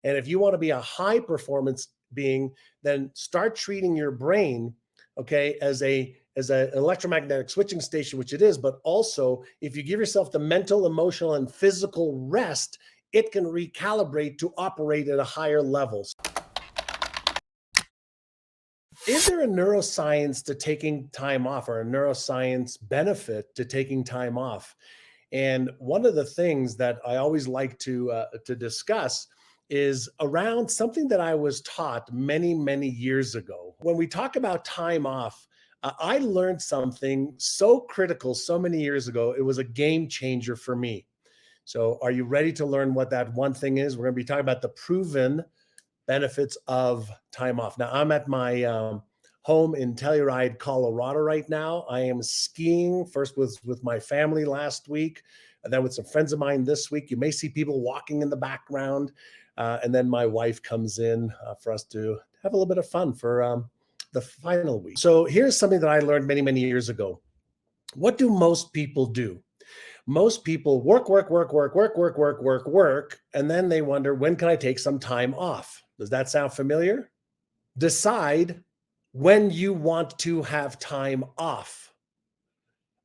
And if you want to be a high performance being, then start treating your brain, okay, as an electromagnetic switching station, which it is, but also if you give yourself the mental, emotional, and physical rest, it can recalibrate to operate at a higher level. Is there a neuroscience to taking time off, or a neuroscience benefit to taking time off? And one of the things that I always like to discuss is around something that I was taught many, many years ago. When we talk about time off, I learned something so critical so many years ago. It was a game changer for me. So, are you ready to learn what that one thing is? We're going to be talking about the proven benefits of time off. Now, I'm at my home in Telluride, Colorado right now. I am skiing first with my family last week, and then with some friends of mine this week. You may see people walking in the background. And then my wife comes in for us to have a little bit of fun for the final week. So here's something that I learned many, many years ago. What do most people do? Most people work, work, work, work, work, work, work, work, work, and then they wonder, when can I take some time off? Does that sound familiar? Decide when you want to have time off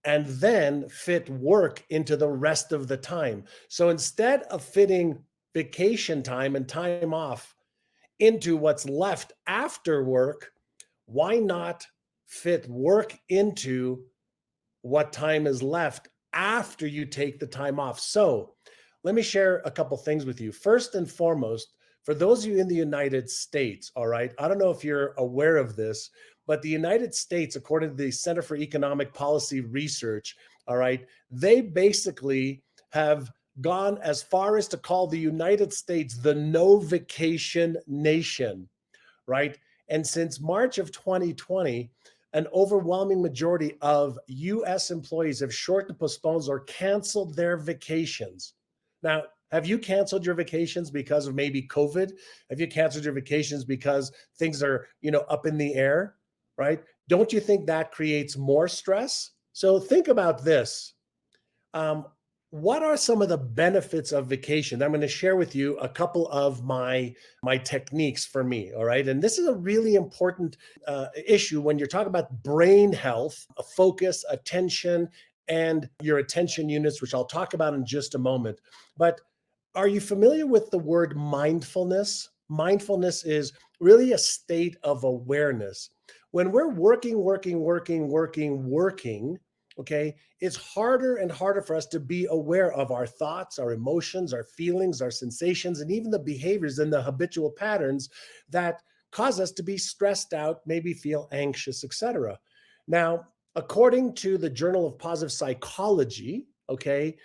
and then fit work into the rest of the time. So instead of fitting vacation time and time off into what's left after work, why not fit work into what time is left after you take the time off? So let me share a couple things with you. First and foremost, for those of you in the United States, all right, I don't know if you're aware of this, but the United States, according to the Center for Economic Policy Research, all right, they basically have gone as far as to call the United States the no vacation nation, right? And since March of 2020, an overwhelming majority of US employees have shortened, postponed, or canceled their vacations. Now, have you canceled your vacations because of maybe COVID? Have you canceled your vacations because things are, up in the air, right? Don't you think that creates more stress? So think about this. Um, what are some of the benefits of vacation? I'm going to share with you a couple of my techniques for me. All right, and this is a really important issue when you're talking about brain health, focus, attention, and your attention units, which I'll talk about in just a moment. But are you familiar with the word mindfulness? Mindfulness is really a state of awareness. When we're working, working, working, working, working, okay, it's harder and harder for us to be aware of our thoughts, our emotions, our feelings, our sensations, and even the behaviors and the habitual patterns that cause us to be stressed out, maybe feel anxious, etc. Now, according to the Journal of Positive Psychology, okay,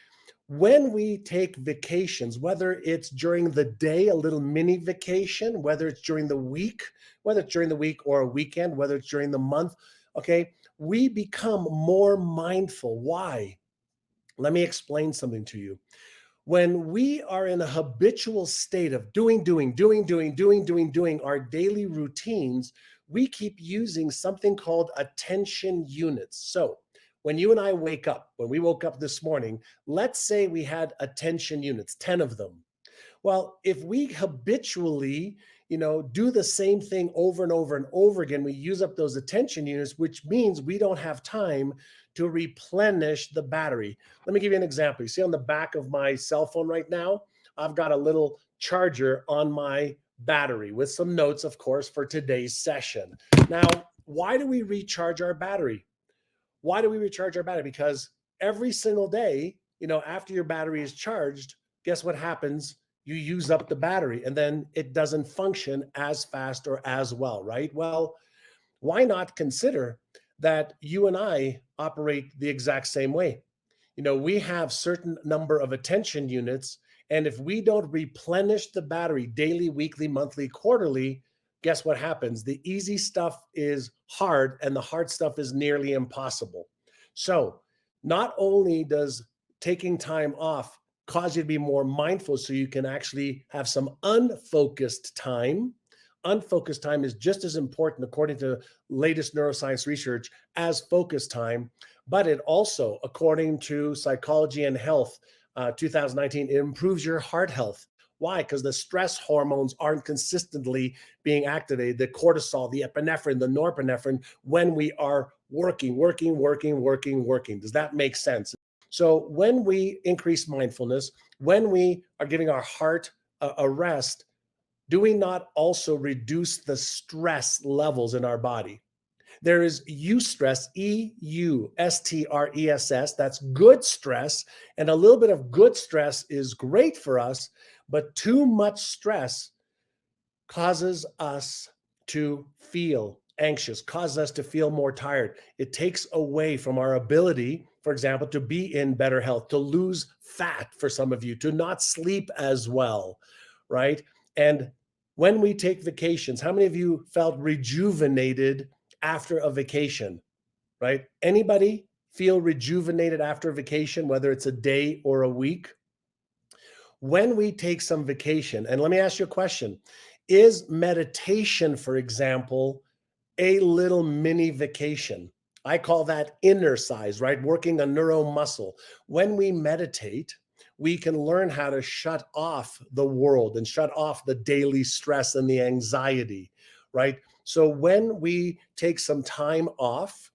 when we take vacations, whether it's during the day, a little mini vacation, whether it's during the week, whether it's during the week or a weekend, whether it's during the month, okay, we become more mindful. Why? Let me explain something to you. When we are in a habitual state of doing our daily routines, we keep using something called attention units. So when you and I wake up, when we woke up this morning, let's say we had attention units, 10 of them. Well, if we habitually, do the same thing over and over and over again, we use up those attention units, which means we don't have time to replenish the battery. Let me give you an example. You see on the back of my cell phone right now, I've got a little charger on my battery with some notes, of course, for today's session. Now, why do we recharge our battery? Why do we recharge our battery? Because every single day, after your battery is charged, guess what happens? You use up the battery and then it doesn't function as fast or as well, right? Well, why not consider that you and I operate the exact same way? We have certain number of attention units, and if we don't replenish the battery daily, weekly, monthly, quarterly, guess what happens? The easy stuff is hard and the hard stuff is nearly impossible. So not only does taking time off cause you to be more mindful so you can actually have some unfocused time. Unfocused time is just as important, according to latest neuroscience research, as focused time. But it also, according to Psychology and Health 2019, it improves your heart health. Why? Because the stress hormones aren't consistently being activated, the cortisol, the epinephrine, the norepinephrine, when we are working. Does that make sense? So when we increase mindfulness, when we are giving our heart a rest, do we not also reduce the stress levels in our body? There is eustress, EUSTRESS. That's good stress. And a little bit of good stress is great for us, but too much stress causes us to feel anxious, causes us to feel more tired. It takes away from our ability, for example, to be in better health, to lose fat for some of you, to not sleep as well, right? And when we take vacations, how many of you felt rejuvenated after a vacation, right? Anybody feel rejuvenated after a vacation, whether it's a day or a week? When we take some vacation, and let me ask you a question, is meditation, for example, a little mini vacation? I call that inner size, right? Working a neuromuscle. When we meditate, we can learn how to shut off the world and shut off the daily stress and the anxiety, right? So when we take some time off,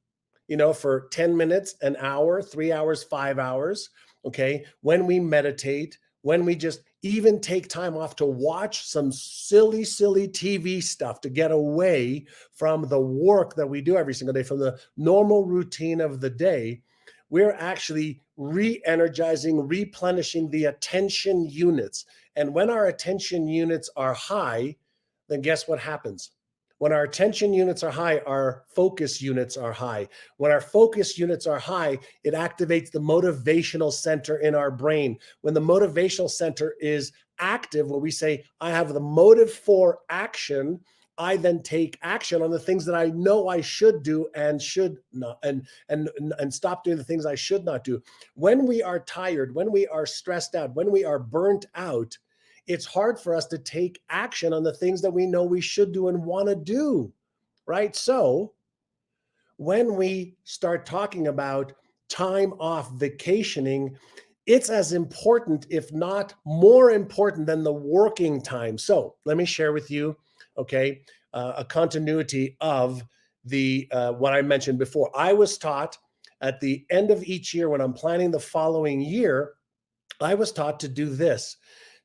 for 10 minutes, an hour, 3 hours, 5 hours, okay, when we meditate, when we just even take time off to watch some silly TV stuff to get away from the work that we do every single day, from the normal routine of the day, we're actually re-energizing, replenishing the attention units. And when our attention units are high, then guess what happens? When our attention units are high, our focus units are high. When our focus units are high, it activates the motivational center in our brain. When the motivational center is active, where we say, I have the motive for action, I then take action on the things that I know I should do and should not, and stop doing the things I should not do. When we are tired, when we are stressed out, when we are burnt out, it's hard for us to take action on the things that we know we should do and want to do, right? So when we start talking about time off, vacationing, it's as important, if not more important, than the working time. So let me share with you, okay, a continuity of the what I mentioned before. I was taught at the end of each year, when I'm planning the following year, I was taught to do this.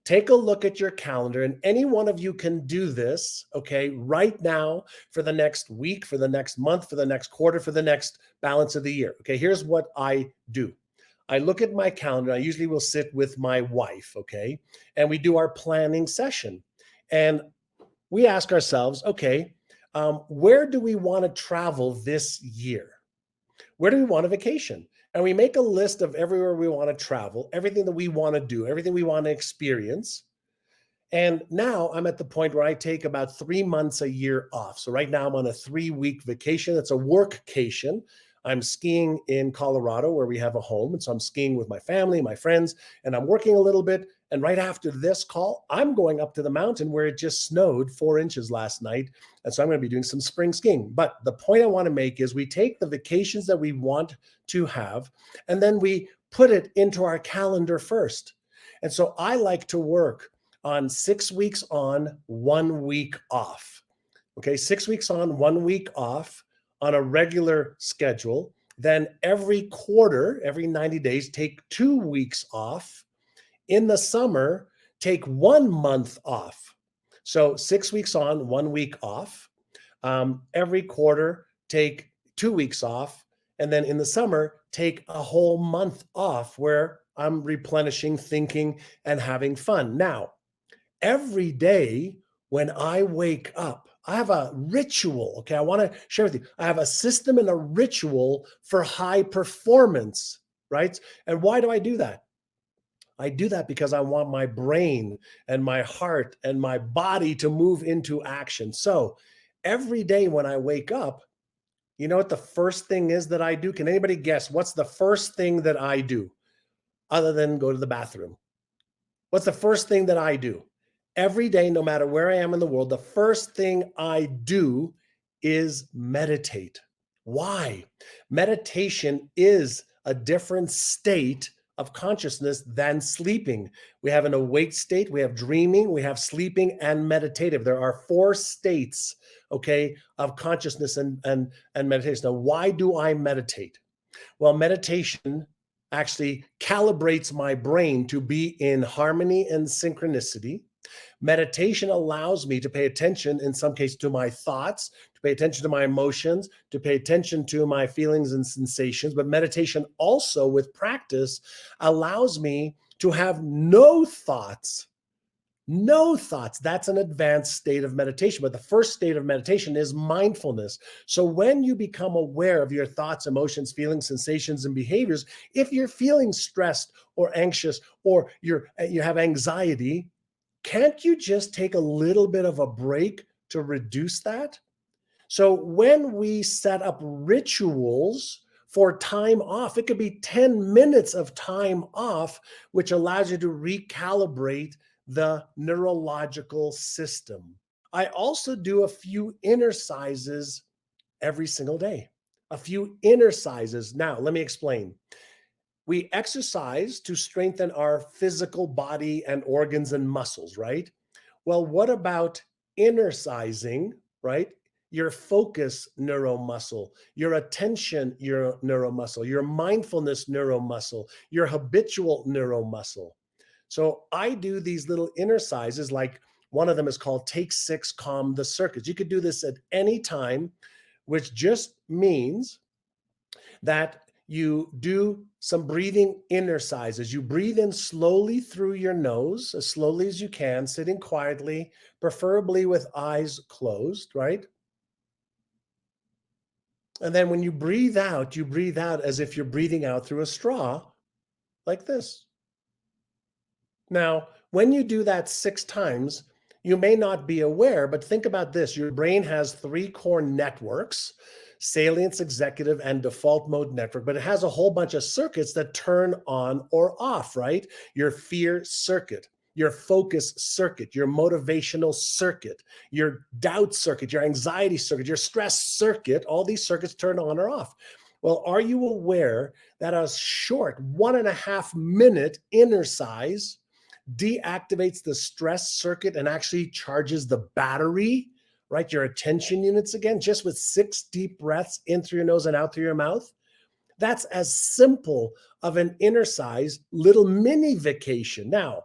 Take a look at your calendar, and any one of you can do this, okay, right now, for the next week, for the next month, for the next quarter, for the next balance of the year. Okay, here's what I do. I look at my calendar. I usually will sit with my wife, okay, and we do our planning session. And we ask ourselves, okay, where do we want to travel this year? Where do we want a vacation? And we make a list of everywhere we want to travel, everything that we want to do, everything we want to experience. And now I'm at the point where I take about 3 months a year off. So right now I'm on a 3-week vacation. It's a workcation. I'm skiing in Colorado, where we have a home. And so I'm skiing with my family, my friends, and I'm working a little bit. And right after this call, I'm going up to the mountain where it just snowed 4 inches last night. And so I'm going to be doing some spring skiing. But the point I want to make is we take the vacations that we want to have, and then we put it into our calendar first. And so I like to work on 6 weeks on, 1 week off. Okay, 6 weeks on, 1 week off on a regular schedule. Then every quarter, every 90 days, take 2 weeks off. In the summer, take 1 month off. So 6 weeks on, 1 week off. Every quarter, take 2 weeks off. And then in the summer, take a whole month off where I'm replenishing, thinking, and having fun. Now, every day when I wake up, I have a ritual. Okay, I want to share with you. I have a system and a ritual for high performance, right? And why do I do that? I do that because I want my brain and my heart and my body to move into action. So every day when I wake up, you know what the first thing is that I do? Can anybody guess what's the first thing that I do other than go to the bathroom? What's the first thing that I do? Every day, no matter where I am in the world, the first thing I do is meditate. Why? Meditation is a different state of consciousness than sleeping. We have an awake state, we have dreaming, we have sleeping, and meditative. There are 4 states, okay, of consciousness and meditation. Now, why do I meditate? Well, meditation actually calibrates my brain to be in harmony and synchronicity. Meditation allows me to pay attention, in some cases, to my thoughts, to pay attention to my emotions, to pay attention to my feelings and sensations. But meditation also, with practice, allows me to have no thoughts. No thoughts. That's an advanced state of meditation. But the first state of meditation is mindfulness. So when you become aware of your thoughts, emotions, feelings, sensations, and behaviors, if you're feeling stressed or anxious or you have anxiety, can't you just take a little bit of a break to reduce that? So when we set up rituals for time off, it could be 10 minutes of time off, which allows you to recalibrate the neurological system. I also do a few exercises every single day. A few exercises. Now, let me explain. We exercise to strengthen our physical body and organs and muscles, right? Well, what about exercising, right? Your focus neuromuscle, your attention your neuromuscle, your mindfulness neuromuscle, your habitual neuromuscle. So I do these little exercises, like one of them is called Take 6, Calm the Circuits. You could do this at any time, which just means that you do some breathing exercises. You breathe in slowly through your nose, as slowly as you can, sitting quietly, preferably with eyes closed, right? And then when you breathe out as if you're breathing out through a straw, like this. Now, when you do that 6 times, you may not be aware, but think about this. Your brain has 3 core networks: salience, executive, and default mode network, but it has a whole bunch of circuits that turn on or off, right? Your fear circuit, your focus circuit, your motivational circuit, your doubt circuit, your anxiety circuit, your stress circuit. All these circuits turn on or off. Well, are you aware that a short 1.5-minute exercise deactivates the stress circuit and actually charges the battery, right? Your attention units again, just with 6 deep breaths in through your nose and out through your mouth? That's as simple of an exercise, little mini vacation. Now,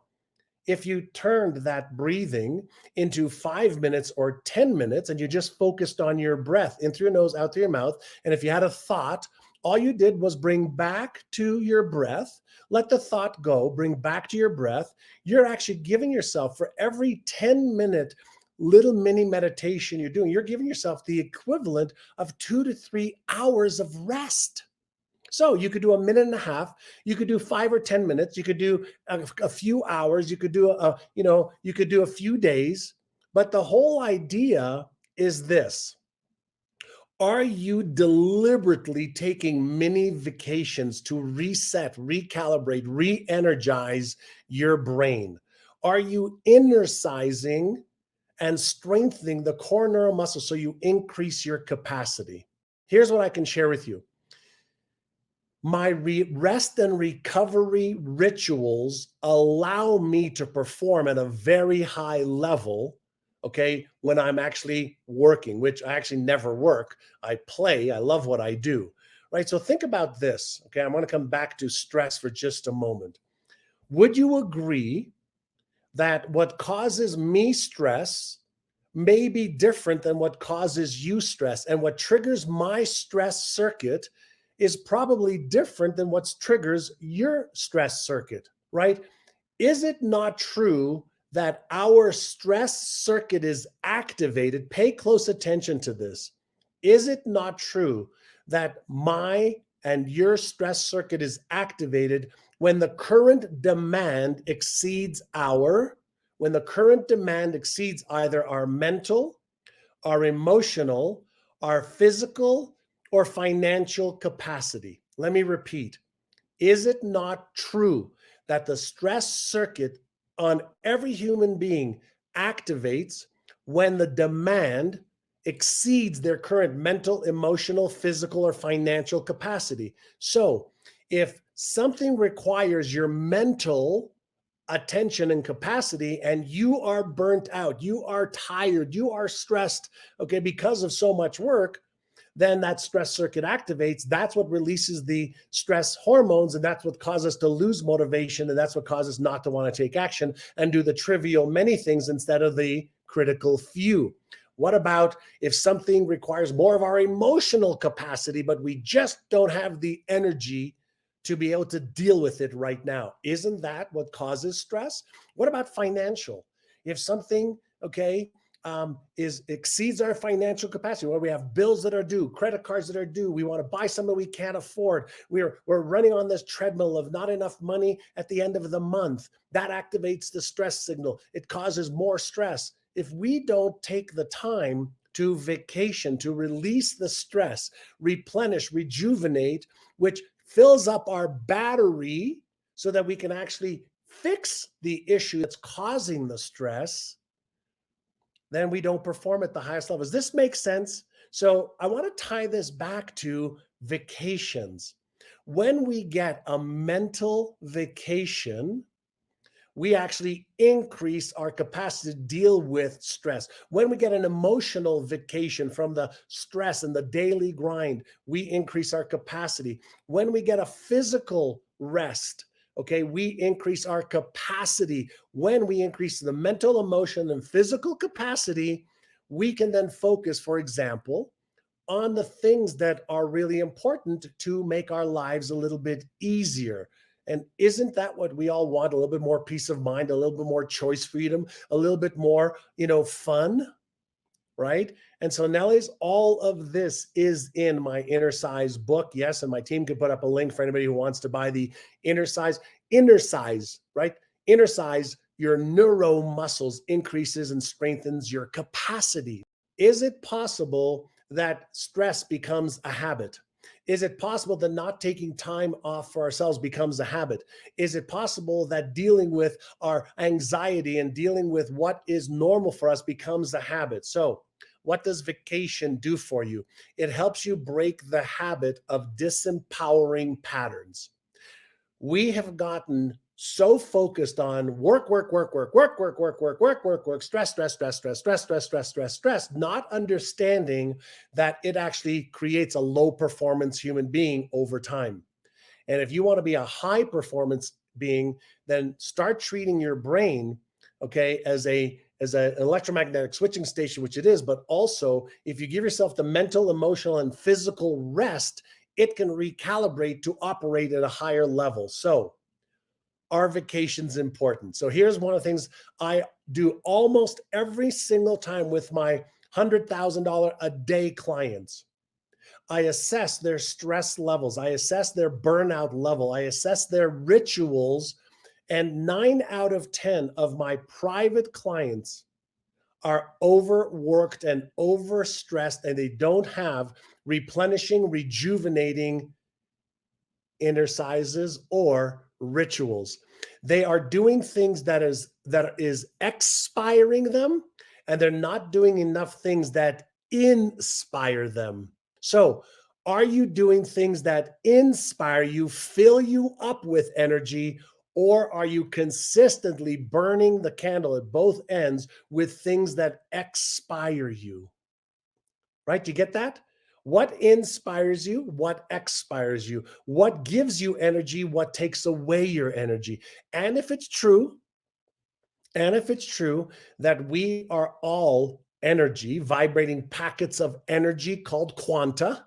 if you turned that breathing into 5 minutes or 10 minutes and you just focused on your breath in through your nose, out through your mouth, and if you had a thought, all you did was bring back to your breath, let the thought go, bring back to your breath. You're actually giving yourself, for every 10-minute little mini meditation you're doing, you're giving yourself the equivalent of 2 to 3 hours of rest. So you could do 1.5 minutes, you could do 5 or 10 minutes, you could do a few hours, you could do you could do a few days. But the whole idea is this: are you deliberately taking mini vacations to reset, recalibrate, re-energize your brain? Are you exercising and strengthening the core neural muscle so you increase your capacity? Here's what I can share with you. My rest and recovery rituals allow me to perform at a very high level, okay, when I'm actually working, which I actually never work. I play. I love what I do, right? So think about this, okay? I want to come back to stress for just a moment. Would you agree that what causes me stress may be different than what causes you stress, and what triggers my stress circuit is probably different than what triggers your stress circuit, right? Is it not true that our stress circuit is activated? Pay close attention to this. Is it not true that my and your stress circuit is activated when the current demand exceeds either our mental, our emotional, our physical, or financial capacity? Let me repeat. Is it not true that the stress circuit on every human being activates when the demand exceeds their current mental, emotional, physical, or financial capacity? So if something requires your mental attention and capacity, and you are burnt out, you are tired, you are stressed, okay, because of so much work, then that stress circuit activates. That's what releases the stress hormones, and that's what causes us to lose motivation, and that's what causes us not to want to take action and do the trivial many things instead of the critical few. What about if something requires more of our emotional capacity, but we just don't have the energy to be able to deal with it right now? Isn't that what causes stress? What about financial? If something, okay, is exceeds our financial capacity, where we have bills that are due, credit cards that are due, we want to buy something we can't afford, we're running on this treadmill of not enough money at the end of the month, that activates the stress signal. It causes more stress. If we don't take the time to vacation, to release the stress, replenish, rejuvenate, which fills up our battery so that we can actually fix the issue that's causing the stress, then we don't perform at the highest levels. This makes sense. So I want to tie this back to vacations. When we get a mental vacation, we actually increase our capacity to deal with stress. When we get an emotional vacation from the stress and the daily grind, we increase our capacity. When we get a physical rest, okay, we increase our capacity. When we increase the mental, emotion, and physical capacity, we can then focus, for example, on the things that are really important to make our lives a little bit easier. And isn't that what we all want? A little bit more peace of mind, a little bit more choice freedom, a little bit more, fun, right? And so Nelly's, all of this is in my Inner Size book. Yes, and my team can put up a link for anybody who wants to buy the Inner Size, right? Inner Size, your neuro muscles increases and strengthens your capacity. Is it possible that stress becomes a habit? Is it possible that not taking time off for ourselves becomes a habit? Is it possible that dealing with our anxiety and dealing with what is normal for us becomes a habit? So, what does vacation do for you? It helps you break the habit of disempowering patterns. We have gotten so focused on work, stress, not understanding that it actually creates a low performance human being over time. And if you want to be a high performance being, then start treating your brain, okay, as an electromagnetic switching station, which it is, but also if you give yourself the mental, emotional, and physical rest, it can recalibrate to operate at a higher level. So are vacations important? So here's one of the things I do almost every single time with my $100,000 a day clients. I assess their stress levels. I assess their burnout level. I assess their rituals. And 9 out of 10 of my private clients are overworked and overstressed, and they don't have replenishing, rejuvenating inner sizes or rituals. They are doing things that is expiring them, and they're not doing enough things that inspire them. So, are you doing things that inspire you, fill you up with energy, or are you consistently burning the candle at both ends with things that expire you? Right? Do you get that? What inspires you? What expires you? What gives you energy? What takes away your energy? And if it's true, that we are all energy, vibrating packets of energy called quanta,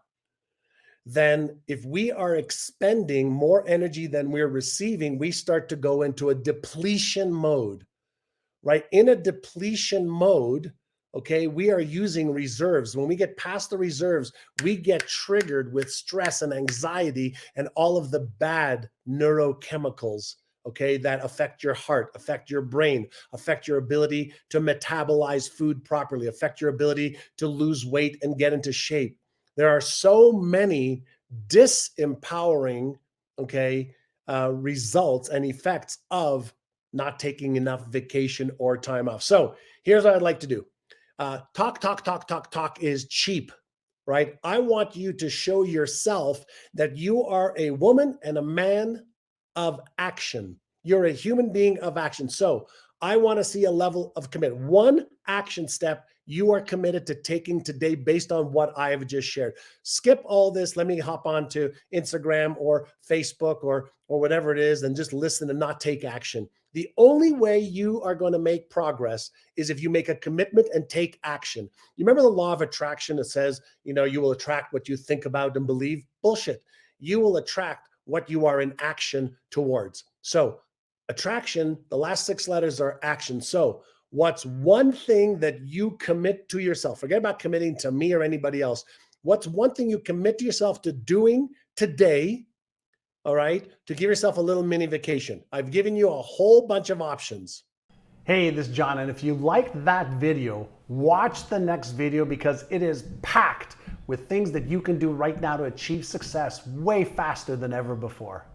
then if we are expending more energy than we're receiving, we start to go into a depletion mode, right? In a depletion mode, okay, we are using reserves. When we get past the reserves, we get triggered with stress and anxiety and all of the bad neurochemicals, okay, that affect your heart, affect your brain, affect your ability to metabolize food properly, affect your ability to lose weight and get into shape. There are so many disempowering, okay, results and effects of not taking enough vacation or time off. So here's what I'd like to do. Talk is cheap. right? I want you to show yourself that you are a woman and a man of action. You're a human being of action. So I want to see a level of commitment. One action step you are committed to taking today based on what I have just shared. Skip all this. Let me hop on to Instagram or Facebook or whatever it is and just listen and not take action. The only way you are going to make progress is if you make a commitment and take action. You remember the law of attraction that says, you will attract what you think about and believe? Bullshit. You will attract what you are in action towards. So attraction, the last 6 letters are action. So what's one thing that you commit to yourself? Forget about committing to me or anybody else. What's one thing you commit to yourself to doing today, all right, to give yourself a little mini vacation? I've given you a whole bunch of options. Hey, this is John, and if you liked that video, watch the next video because it is packed with things that you can do right now to achieve success way faster than ever before.